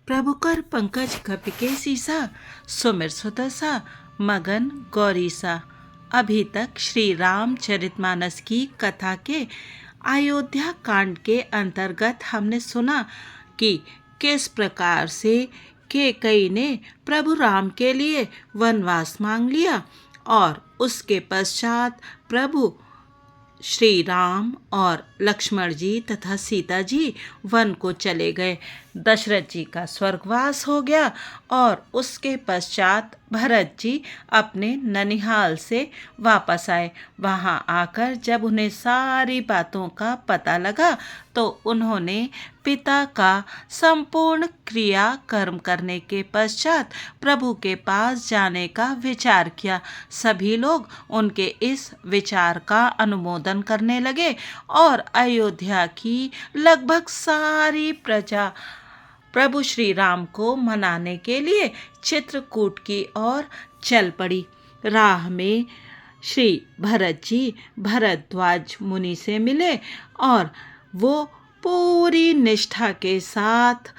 प्रभु कर पंकज कपिके सीसा, सुमिर सुदसा, मगन गौरीसा। अभी तक श्री रामचरितमानस की कथा के अयोध्या कांड के अंतर्गत हमने सुना कि किस प्रकार से कैकेयी ने प्रभु राम के लिए वनवास मांग लिया और उसके पश्चात प्रभु श्री राम और लक्ष्मण जी तथा सीता जी वन को चले गए। दशरथ जी का स्वर्गवास हो गया और उसके पश्चात भरत जी अपने ननिहाल से वापस आए। वहां आकर जब उन्हें सारी बातों का पता लगा तो उन्होंने पिता का संपूर्ण क्रिया कर्म करने के पश्चात प्रभु के पास जाने का विचार किया। सभी लोग उनके इस विचार का अनुमोदन करने लगे और अयोध्या की लगभग सारी प्रजा प्रभु श्री राम को मनाने के लिए चित्रकूट की ओर चल पड़ी। राह में श्री भरत जी भरद्वाज मुनि से मिले और वो पूरी निष्ठा के साथ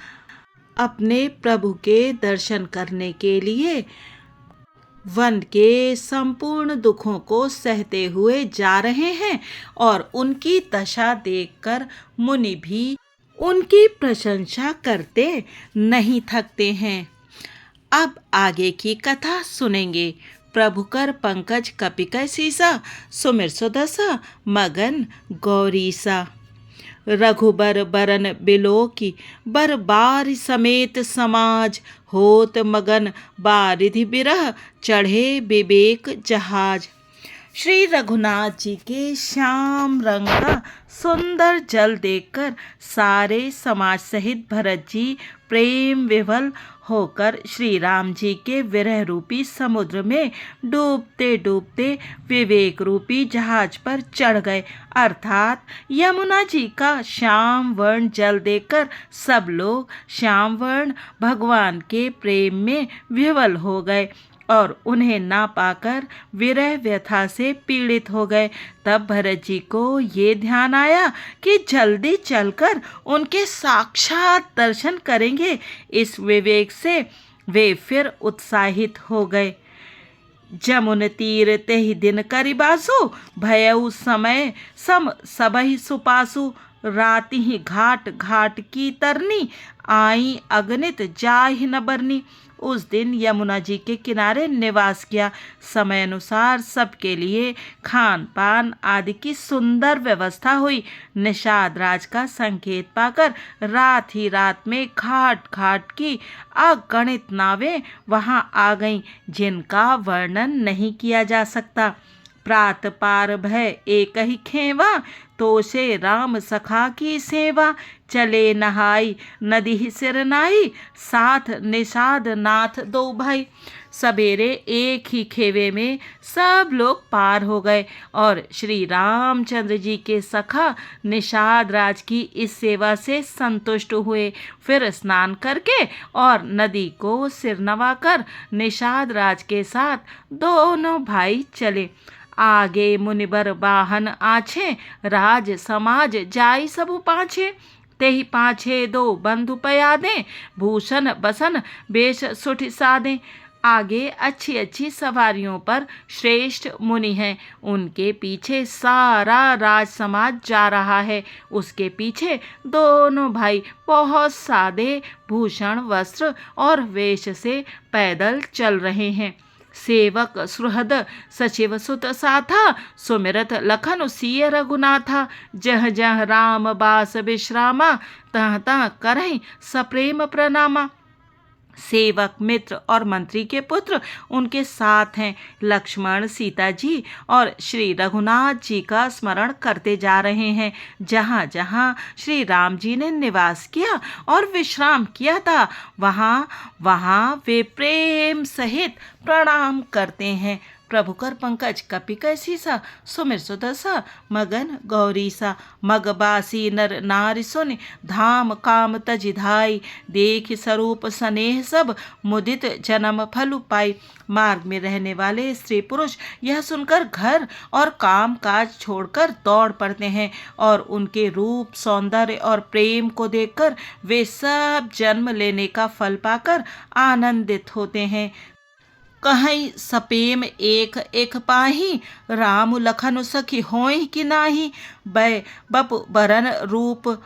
अपने प्रभु के दर्शन करने के लिए वन के संपूर्ण दुखों को सहते हुए जा रहे हैं और उनकी दशा देखकर मुनि भी उनकी प्रशंसा करते नहीं थकते हैं। अब आगे की कथा सुनेंगे। प्रभु कर पंकज कपिके सीसा, सुमिर सुदसा, मगन गौरीसा। रघुबर बरन बिलोकी, बर बार समेत समाज, होत मगन बारिधि बिरह, चढ़े विवेक जहाज। श्री रघुनाथ जी के श्याम रंग का सुंदर जल देखकर सारे समाज सहित भरत जी प्रेम विवल होकर श्री राम जी के विरह रूपी समुद्र में डूबते डूबते विवेक रूपी जहाज पर चढ़ गए। अर्थात यमुना जी का श्याम वर्ण जल देखकर सब लोग श्याम वर्ण भगवान के प्रेम में विवल हो गए और उन्हें ना पाकर विरह व्यथा से पीड़ित हो गए। तब भरत जी को ये ध्यान आया कि जल्दी चलकर उनके साक्षात दर्शन करेंगे। इस विवेक से वे फिर उत्साहित हो गए। जमुन तीर तेहि दिन करिबासु, भयउ समय सम सबहि सुपासु, राति ही घाट घाट की तरनी, आई अगणित जाहि न बरनी। उस दिन यमुना जी के किनारे निवास किया। समय अनुसार सबके लिए खान पान आदि की सुंदर व्यवस्था हुई। निषाद राज का संकेत पाकर रात ही रात में घाट घाट की अगणित नावें वहां आ गईं, जिनका वर्णन नहीं किया जा सकता। प्रात पार भय एक ही खेवा, तो से राम सखा की सेवा, चले नहाई नदी सिर नाई, साथ निषाद नाथ दो भाई। सवेरे एक ही खेवे में सब लोग पार हो गए और श्री रामचंद्र जी के सखा निषाद राज की इस सेवा से संतुष्ट हुए। फिर स्नान करके और नदी को सिर नवाकर निषाद राज के साथ दोनों भाई चले। आगे मुनिबर वाहन आछे, राज समाज जाई सबु पाछे, तेहि पाछे दो बंधु पयादे, भूषण बसन बेश सुठि सादे। आगे अच्छी अच्छी सवारियों पर श्रेष्ठ मुनि हैं, उनके पीछे सारा राज समाज जा रहा है। उसके पीछे दोनों भाई बहुत सादे भूषण वस्त्र और वेश से पैदल चल रहे हैं। सेवक सुहृद सचिव सुत साथा, सुमिरत लखन सिय रघुनाथा, जह जह राम बास विश्रामा, तह तह करहि सप्रेम प्रणामा। सेवक मित्र और मंत्री के पुत्र उनके साथ हैं। लक्ष्मण सीता जी और श्री रघुनाथ जी का स्मरण करते जा रहे हैं। जहाँ जहाँ श्री राम जी ने निवास किया और विश्राम किया था, वहाँ वहाँ वे प्रेम सहित प्रणाम करते हैं। प्रभुकर पंकज कपि कैसी सा, सुमिर सुदसा मगन गौरी सा। मगबासी नर नारी सुन धाम काम तज धाई, देख स्वरूप स्नेह सब मुदित जन्म फल पाई। मार्ग में रहने वाले स्त्री पुरुष यह सुनकर घर और काम काज छोड़कर दौड़ पड़ते हैं और उनके रूप सौंदर्य और प्रेम को देखकर वे सब जन्म लेने का फल पाकर आनंदित होते हैं। कहीं सपेम एक एक पाही, राम लखन सखी होई कि नाही। बै बप बरन रूप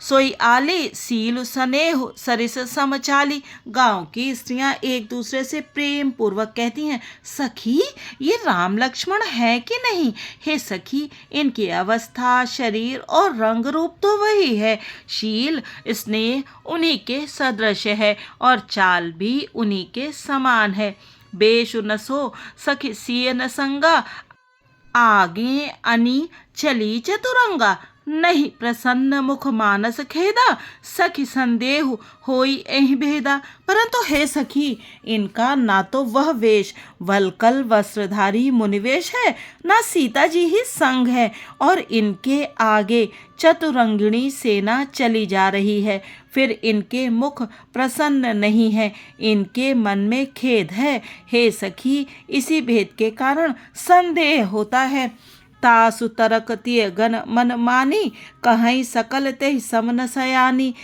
सोई आली, सील स्नेह सरिस समचाली। गांव की स्त्रियां एक दूसरे से प्रेम पूर्वक कहती हैं, सखी ये राम लक्ष्मण है कि नहीं। हे सखी इनकी अवस्था शरीर और रंग रूप तो वही है, शील स्नेह उन्हीं के सदृश है और चाल भी उन्हीं के समान है। बेशु नसो सखी सिय न संगा, आगे अनी चली चतुरंगा। नहीं प्रसन्न मुख मानस खेदा, सखी संदेह होई एहि भेदा। परंतु हे सखी इनका ना तो वह वेश वलकल वस्त्रधारी मुनिवेश है, ना सीता जी ही संग है और इनके आगे चतुरंगिणी सेना चली जा रही है। फिर इनके मुख प्रसन्न नहीं है, इनके मन में खेद है। हे सखी इसी भेद के कारण संदेह होता है। तासु तरक तिय गन मन मानी, कहीं सकल ते समन सयानी।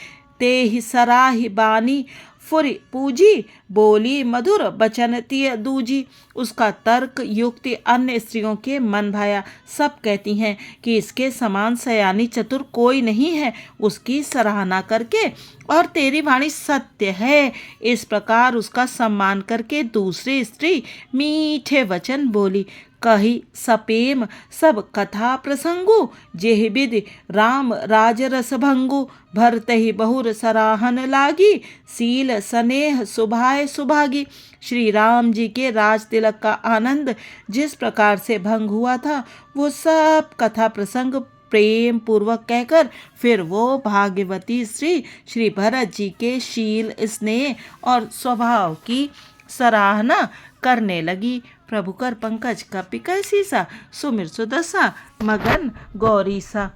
ते ही सराही बानी फुरी पूजी, बोली मधुर बचन तिय दूजी। उसका तर्क युक्ति अन्य स्त्रियों के मन भाया। सब कहती हैं कि इसके समान सयानी चतुर कोई नहीं है, उसकी सराहना करके और तेरी वाणी सत्य है। इस प्रकार उसका सम्मान करके दूसरी स्त्री मीठे वचन बोली। कही सपेम सब कथा प्रसंगु, जेहि विधि राम राज रस भंगु। भरत ही बहुर सराहन लागी, सील स्नेह सुभाए सुभागी। श्री राम जी के राज तिलक का आनंद जिस प्रकार से भंग हुआ था, वो सब कथा प्रसंग प्रेम पूर्वक कहकर फिर वो भाग्यवती स्त्री श्री भरत जी के शील स्नेह और स्वभाव की सराहना करने लगी। प्रभुकर पंकज कपि कैसी सा, सुमिर सुदसा मगन गौरी सा।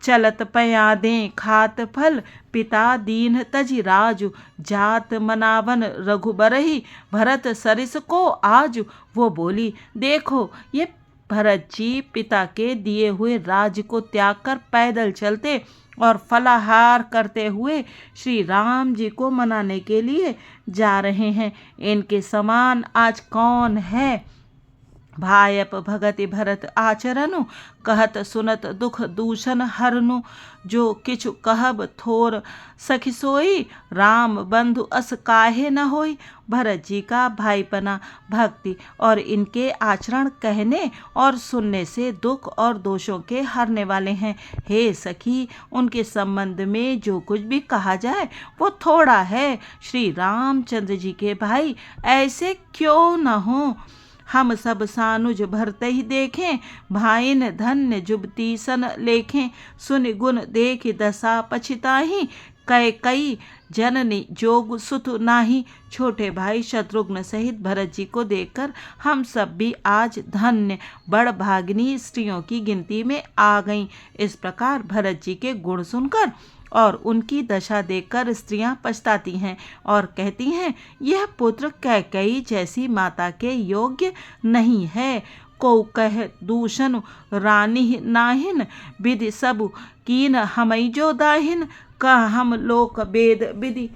चलत पयादे खात फल, पिता दीन तजि राजु। जात मनावन रघुबरही, भरत सरिस को आजु। वो बोली, देखो ये भरत जी पिता के दिए हुए राज्य को त्याग कर पैदल चलते और फलाहार करते हुए श्री राम जी को मनाने के लिए जा रहे हैं। इनके समान आज कौन है। भायप भगति भरत आचरनु, कहत सुनत दुख दूषण हरनु। जो किछु कहब थोर सखी सोई, राम बंधु अस काहे न होई। भरत जी का भाईपना भक्ति और इनके आचरण कहने और सुनने से दुख और दोषों के हरने वाले हैं। हे सखी उनके संबंध में जो कुछ भी कहा जाए वो थोड़ा है। श्री रामचंद्र जी के भाई ऐसे क्यों न हो। हम सब सानुज भरते ही देखें, भाइन धन्य जुबती सन लेखें। सुन गुण देख दशा पछिताही, कै कई जननी जोग सुत नाही। छोटे भाई शत्रुघ्न सहित भरत जी को देखकर हम सब भी आज धन्य बड़ भागिनी स्त्रियों की गिनती में आ गईं। इस प्रकार भरत जी के गुण सुनकर और उनकी दशा देखकर स्त्रियां पछताती हैं और कहती हैं, यह पुत्र कैकेयी जैसी माता के योग्य नहीं है। को कह दूषण रानी नाहिन, विधि सब कीन हमई जो दाहिन। कह हम लोक वेद विधि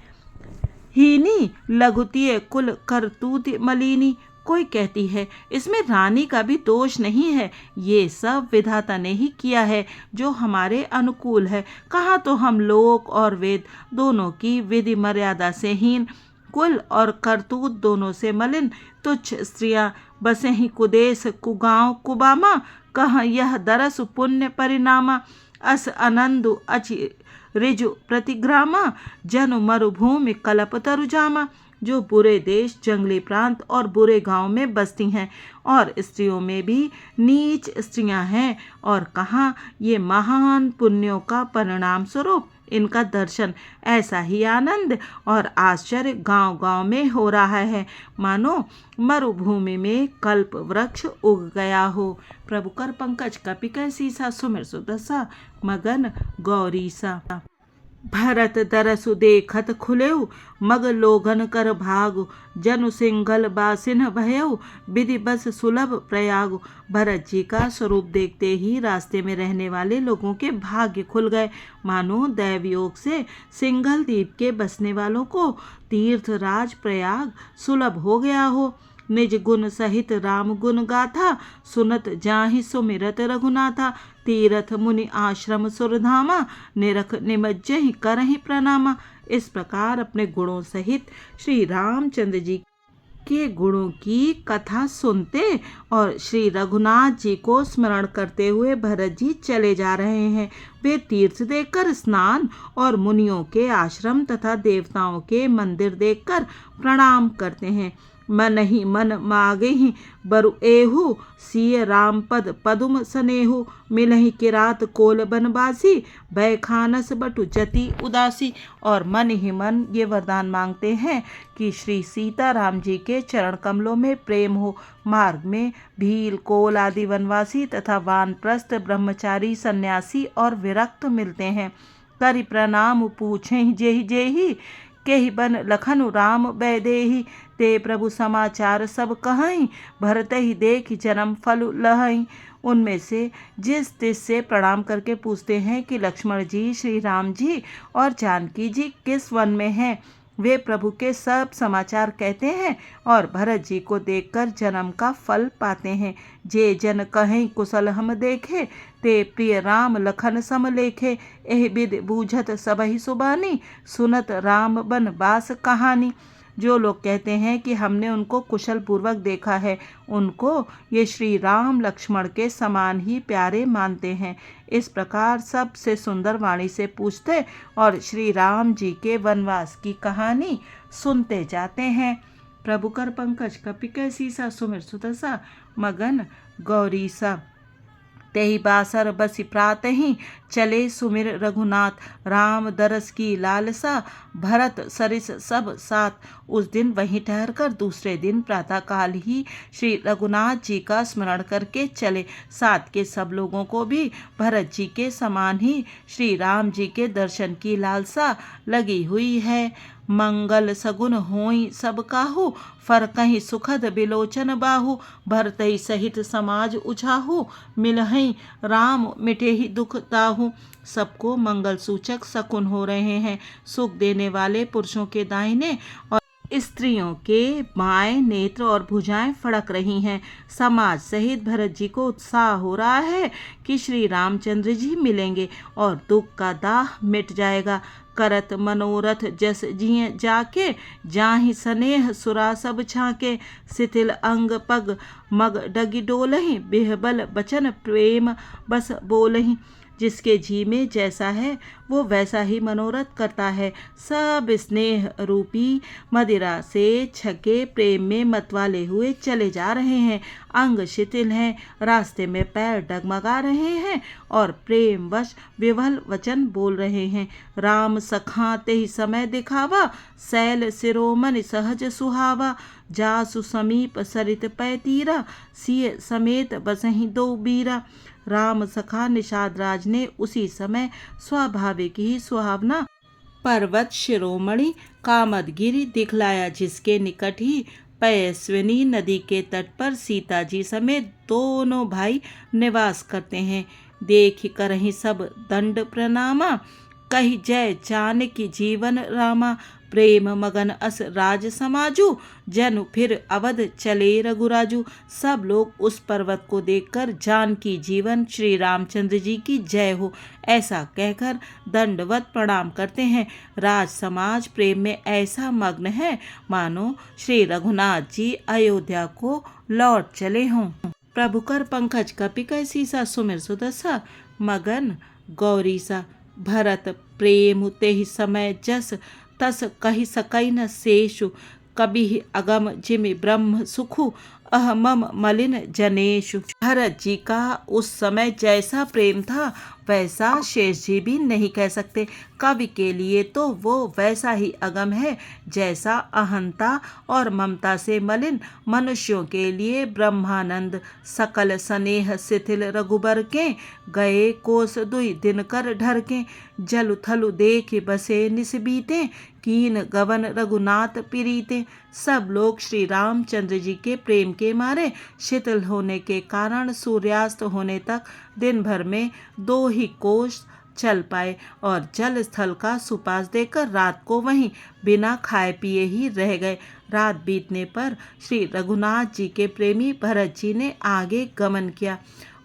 हीनी, लघुतिय कुल करतूति मलिनी। कोई कहती है इसमें रानी का भी दोष नहीं है, ये सब विधाता ने ही किया है जो हमारे अनुकूल है। कहाँ तो हम लोक और वेद दोनों की विधि मर्यादा से हीन, कुल और करतूत दोनों से मलिन तुच्छ स्त्रियां बसे ही कुदेश कुगांव कुबामा। कह यह दरस पुण्य परिणामा, अस आनंदु अचि रिजु प्रतिग्रामा। जनु मरुभूमि कलप तरुजामा। जो बुरे देश जंगली प्रांत और बुरे गांव में बसती हैं और स्त्रियों में भी नीच स्त्रियां हैं, और कहाँ ये महान पुण्यों का परिणाम स्वरूप इनका दर्शन। ऐसा ही आनंद और आश्चर्य गांव गांव में हो रहा है, मानो मरुभूमि में कल्प वृक्ष उग गया हो। प्रभु कर पंकज कपि कैसी सा, सुमिर सुदसा मगन गौरी सा। भरत दरसु देखत खुलेउ, मग लोगन कर भागु। जनु सिंघल बासिन भयउ, विधि बस सुलभ प्रयागु। भरत जी का स्वरूप देखते ही रास्ते में रहने वाले लोगों के भाग्य खुल गए, मानो दैव योग से सिंघल द्वीप के बसने वालों को तीर्थ राज प्रयाग सुलभ हो गया हो। निज गुण सहित राम गुण गाथा, सुनत जाहि सुमिरत रघुनाथा। तीरथ मुनि आश्रम सुरधामा, निरख निमज्जहि करहि प्रणामा। इस प्रकार अपने गुणों सहित श्री रामचंद्र जी के गुणों की कथा सुनते और श्री रघुनाथ जी को स्मरण करते हुए भरत जी चले जा रहे हैं। वे तीर्थ देखकर स्नान और मुनियों के आश्रम तथा देवताओं के मंदिर देखकर प्रणाम करते हैं। मन ही मन मागे ही बरु एहु, सिय राम पद पदुम सनेहु। मिलहि किरात कोल बनवासी, भय खानस बटु जति उदासी। और मन ही मन ये वरदान मांगते हैं कि श्री सीता राम जी के चरण कमलों में प्रेम हो। मार्ग में भील कोल आदि वनवासी तथा वानप्रस्थ ब्रह्मचारी सन्यासी और विरक्त मिलते हैं। करि प्रणाम पूछे जेहि जेहि, केहि बन लखनु राम बैदेहि। ते प्रभु समाचार सब कहई, भरत ही देख जन्म फल लहई। उनमें से जिस तिस से प्रणाम करके पूछते हैं कि लक्ष्मण जी, श्री राम जी और जानकी जी किस वन में हैं। वे प्रभु के सब समाचार कहते हैं और भरत जी को देखकर जन्म का फल पाते हैं। जे जन कहें कुशल हम देखे, ते प्रिय राम लखन सम लेखे। एह विद बूझत सबहि सुबानी, सुनत राम बन बास कहानी। जो लोग कहते हैं कि हमने उनको कुशल पूर्वक देखा है, उनको ये श्री राम लक्ष्मण के समान ही प्यारे मानते हैं। इस प्रकार सबसे सुंदर वाणी से पूछते और श्री राम जी के वनवास की कहानी सुनते जाते हैं। प्रभु कर पंकज कपि कैसी सा, सुमिर सुतसा मगन गौरी सा। तेहि बासर बसि प्रातहि, चले सुमिर रघुनाथ। राम दरस की लालसा, भरत सरिस सब साथ। उस दिन वहीं ठहरकर दूसरे दिन प्रातःकाल ही श्री रघुनाथ जी का स्मरण करके चले। साथ के सब लोगों को भी भरत जी के समान ही श्री राम जी के दर्शन की लालसा लगी हुई है। मंगल सगुन होई सब काहू, फरकहि सुखद बिलोचन बाहु। भरतहि सहित समाज उछाहू, मिलहि राम मिटेहि दुख ताहू। सबको मंगल सूचक शकुन हो रहे हैं। सुख देने वाले पुरुषों के दाहिने और स्त्रियों के बाएं नेत्र और भुजाएं फड़क रही हैं। समाज सहित भरत जी को उत्साह हो रहा है कि श्री रामचंद्र जी मिलेंगे और दुख का दाह मिट जाएगा। करत मनोरथ जस जिय जाके, जाहि स्नेह सुरा सब छाके। शिथिल अंग पग मग डगी डोलहि, बिहबल बचन प्रेम बस बोलहि। जिसके जी में जैसा है वो वैसा ही मनोरथ करता है। सब स्नेह रूपी मदिरा से छके प्रेम में मतवाले हुए चले जा रहे हैं। अंग शिथिल हैं, रास्ते में पैर डगमगा रहे हैं और प्रेमवश विवल वचन बोल रहे हैं। राम सखा तेहि समय दिखावा, शैल शिरोमणि सहज सुहावा। जासु समीप सरित पै तीरा, सिय समेत बसहि दो बीरा। राम सखा निषाद राज ने उसी समय स्वाभाविक ही सुहावना पर्वत शिरोमणि कामदगिरि दिखलाया, जिसके निकट ही पयस्विनी नदी के तट पर सीता जी समेत दोनों भाई निवास करते हैं। देख करहि सब दंड प्रणामा, कहि जय जानकी जीवन रामा। प्रेम मगन अस राज समाजू, जनु फिर अवध चले रघुराजू। सब लोग उस पर्वत को देखकर जानकी जीवन श्री रामचंद्र जी की जय हो ऐसा कहकर दंडवत प्रणाम करते हैं। राज समाज प्रेम में ऐसा मग्न है मानो श्री रघुनाथ जी अयोध्या को लौट चले हों। प्रभु कर पंकज कपि कैसी सा, सुमिर सुदसा मगन गौरी सा। भरत प्रेम तेहि समय जस, तस कहि सकई न शेषु। कबि अगम जिमि ब्रह्म सुखु, अहमम मलिन जनेषु। भरत जी का उस समय जैसा प्रेम था वैसा शेष जी भी नहीं कह सकते। कवि के लिए तो वो वैसा ही अगम है जैसा अहंता और ममता से मलिन मनुष्यों के लिए ब्रह्मानंद। सकल स्नेह शिथिल रघुबर के, गए कोस दुई दिन कर ढर के। जलु थलु देख बसे निस बीते, कीन गवन रघुनाथ प्रीते। सब लोग श्री रामचंद्र जी के प्रेम के मारे शीतल होने के कारण सूर्यास्त होने तक दिन भर में 2 ही कोस चल पाए और जल स्थल का सुपास देकर रात को वहीं बिना खाए पिए ही रह गए। रात बीतने पर श्री रघुनाथ जी के प्रेमी भरत जी ने आगे गमन किया।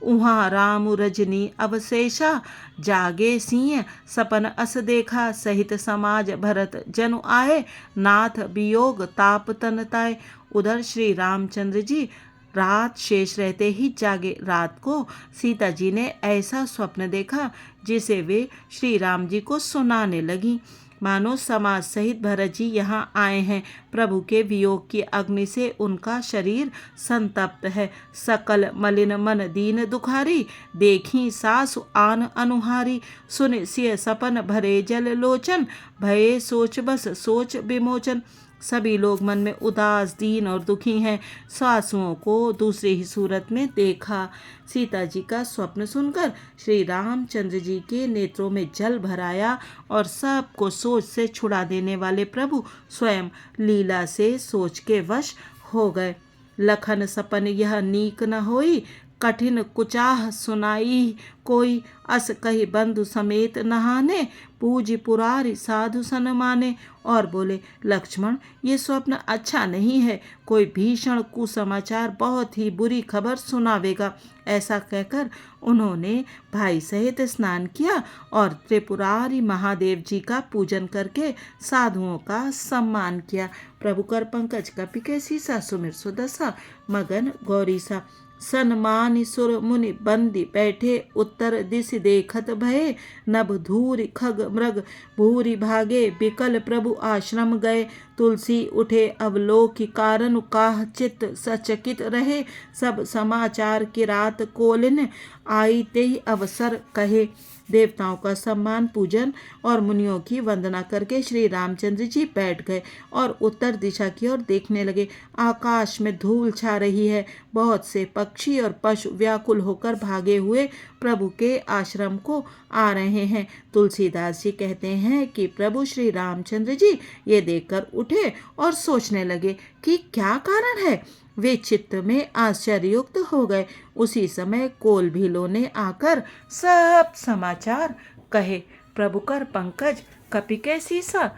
उहाँ राम रजनी अवशेषा, जागे सिंह सपन अस देखा। सहित समाज भरत जनु आए, नाथ वियोग ताप तन ताए। उधर श्री रामचंद्र जी रात शेष रहते ही जागे। रात को सीता जी ने ऐसा स्वप्न देखा जिसे वे श्री राम जी को सुनाने लगी। मानो समाज सहित भरत जी यहाँ आए हैं। प्रभु के वियोग की अग्नि से उनका शरीर संतप्त है। सकल मलिन मन दीन दुखारी, देखी सासु आन अनुहारी। सुन सिय सपन भरे जल लोचन, भये सोच बस सोच विमोचन। सभी लोग मन में उदास दीन और दुखी हैं। सासुओं को दूसरी ही सूरत में देखा। सीता जी का स्वप्न सुनकर श्री रामचंद्र जी के नेत्रों में जल भर आया और सबको सोच से छुड़ा देने वाले प्रभु स्वयं लीला से सोच के वश हो गए। लखन सपन यह नीक न होई, कठिन कुचाह सुनाई कोई। अस कही बंधु समेत नहाने, पूज पुरारी साधु सन माने। और बोले, लक्ष्मण ये स्वप्न अच्छा नहीं है, कोई भीषण कुसमाचार बहुत ही बुरी खबर सुनावेगा। ऐसा कहकर उन्होंने भाई सहित स्नान किया और त्रिपुरारी महादेव जी का पूजन करके साधुओं का सम्मान किया। प्रभु कर पंकज कपि के सीसा, सुमिर सुदशा मगन गौरी सा। सन्मानि सुर मुनि बंदी बैठे, उत्तर दिशि देखत भये। नभ धूरि खग मृग भूरि भागे, बिकल प्रभु आश्रम गए। तुलसी उठे अवलोकि कारण, काह चित्त सचकित रहे। सब समाचार की रात कोलिन, आई तेहि अवसर कहे। देवताओं का सम्मान पूजन और मुनियों की वंदना करके श्री रामचंद्र जी बैठ गए और उत्तर दिशा की ओर देखने लगे। आकाश में धूल छा रही है। बहुत से पक्षी और पशु व्याकुल होकर भागे हुए प्रभु के आश्रम को आ रहे हैं। तुलसीदास जी कहते हैं कि प्रभु श्री रामचंद्र जी ये देखकर उठे और सोचने लगे कि क्या कारण है। वे चित्त में आश्चर्ययुक्त हो गए। उसी समय कोल भीलों ने आकर सब समाचार कहे। प्रभु कर पंकज कपि के सीसा,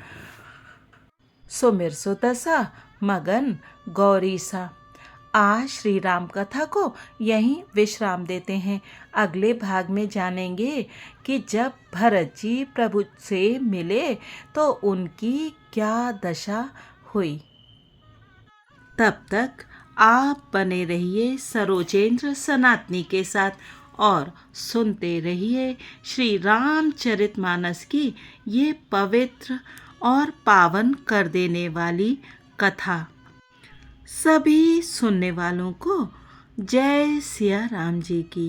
सुमिर सुदशा मगन गौरी सा। आज श्री राम कथा को यहीं विश्राम देते हैं। अगले भाग में जानेंगे कि जब भरत जी प्रभु से मिले तो उनकी क्या दशा हुई। तब तक आप बने रहिए सरोजेंद्र सनातनी के साथ और सुनते रहिए श्री रामचरितमानस की ये पवित्र और पावन कर देने वाली कथा। सभी सुनने वालों को जय सिया राम जी की।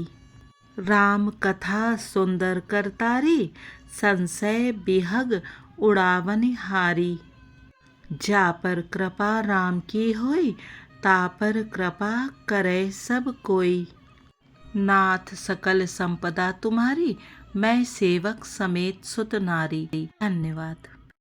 राम कथा सुंदर करतारी, संशय बिहग उड़ावन हारी। जा पर कृपा राम की होई, ता पर कृपा करे सब कोई। नाथ सकल संपदा तुम्हारी, मैं सेवक समेत सुत नारी। धन्यवाद।